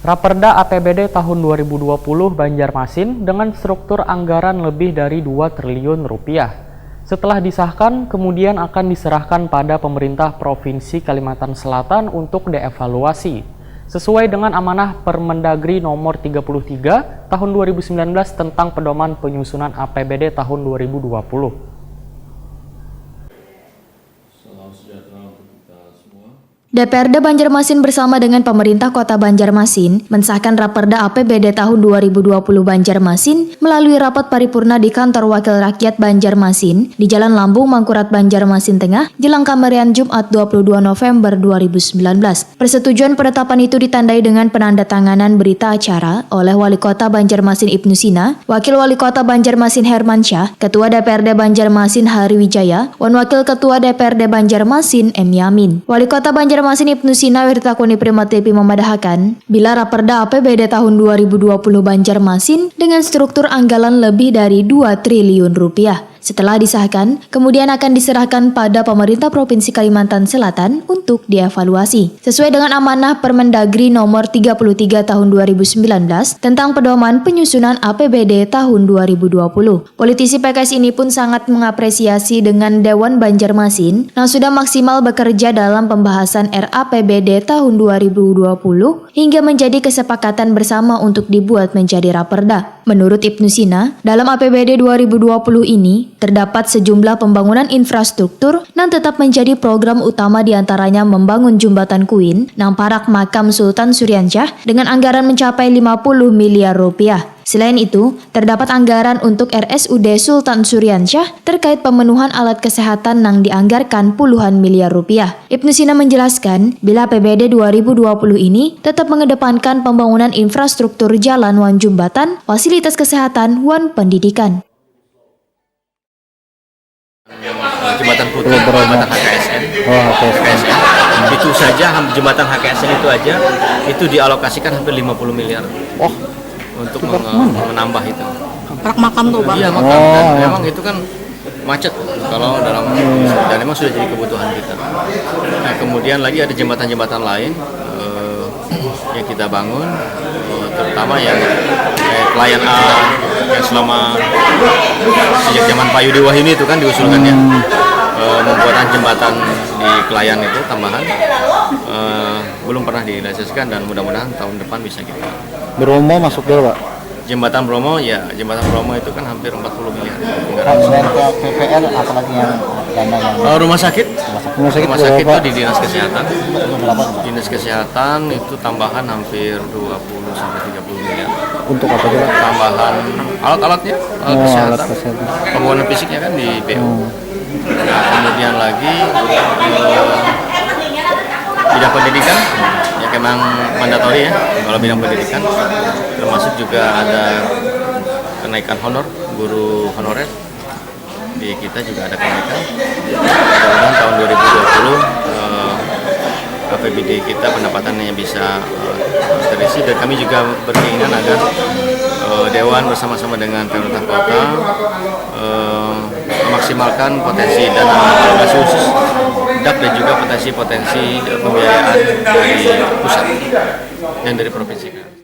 Raperda APBD tahun 2020 Banjarmasin dengan struktur anggaran lebih dari 2 triliun rupiah. Setelah disahkan, kemudian akan diserahkan pada pemerintah Provinsi Kalimantan Selatan untuk dievaluasi. Sesuai dengan amanah Permendagri nomor 33 tahun 2019 tentang pedoman penyusunan APBD tahun 2020. DPRD Banjarmasin bersama dengan pemerintah Kota Banjarmasin mensahkan Raperda APBD tahun 2020 Banjarmasin melalui rapat paripurna di Kantor Wakil Rakyat Banjarmasin di Jalan Lambung, Mangkurat, Banjarmasin Tengah, jelang Kamarian Jumat 22 November 2019. Persetujuan penetapan itu ditandai dengan penandatanganan berita acara oleh Wali Kota Banjarmasin Ibnu Sina, Wakil Wali Kota Banjarmasin Hermansyah, Ketua DPRD Banjarmasin Hari Wijaya, dan Wakil Ketua DPRD Banjarmasin M. Yamin. Wali Kota Banjarmasin Ibnu Sina Wirtakuni Primativi memadahkan, bila Raperda APBD tahun 2020 Banjarmasin dengan struktur anggaran lebih dari 2 triliun rupiah. Setelah disahkan, kemudian akan diserahkan pada pemerintah Provinsi Kalimantan Selatan untuk dievaluasi. Sesuai dengan amanah Permendagri nomor 33 tahun 2019 tentang pedoman penyusunan APBD tahun 2020. Politisi PKS ini pun sangat mengapresiasi dengan Dewan Banjarmasin yang sudah maksimal bekerja dalam pembahasan RAPBD tahun 2020 hingga menjadi kesepakatan bersama untuk dibuat menjadi Raperda. Menurut Ibnu Sina, dalam APBD 2020 ini terdapat sejumlah pembangunan infrastruktur yang tetap menjadi program utama diantaranya membangun jembatan Kuin, Namparak Makam Sultan Suryansyah dengan anggaran mencapai 50 miliar rupiah. Selain itu, terdapat anggaran untuk RSUD Sultan Suryansyah terkait pemenuhan alat kesehatan yang dianggarkan puluhan miliar rupiah. Ibnu Sina menjelaskan, bila APBD 2020 ini tetap mengedepankan pembangunan infrastruktur jalan wan jembatan, fasilitas kesehatan wan pendidikan. Jembatan putih, jembatan HKSN. HKSN. Itu saja jembatan HKSN itu aja itu dialokasikan hampir 50 miliar. Untuk menambah itu. Makam tuh, Bang. Iya, makam. Dan memang itu kan macet kalau dalam dan memang sudah jadi kebutuhan kita. Nah, kemudian lagi ada jembatan-jembatan lain yang kita bangun, terutama yang Klayan A yang selama sejak zaman Pak Yudi Wahyuni itu kan diusulkannya pembuatan jembatan di Klayan itu tambahan belum pernah direalisasikan dan mudah-mudahan tahun depan bisa kita. Bromo masuk dulu, Pak. Jembatan Bromo itu kan hampir 40 miliar. Selain ke PPL apalagi yang dana yang rumah sakit itu di Dinas Kesehatan. berapa? Dinas Kesehatan itu tambahan hampir 20 sampai 30 miliar. Untuk apa juga? Tambahan alat-alatnya, kesehatan. Pembangunan fisiknya kan di BU. Nah, kemudian lagi bidang pendidikan ya memang mandatori ya kalau bidang pendidikan, termasuk juga ada kenaikan honor guru honorer di kita juga ada kenaikan. Mudah-mudahan tahun 2020 APBD kita pendapatannya bisa terisi, dan kami juga berkeinginan agar Dewan bersama-sama dengan pemerintah kota memaksimalkan potensi dana alokasi khusus DAP dan juga potensi pembiayaan dari pusat dan dari provinsi.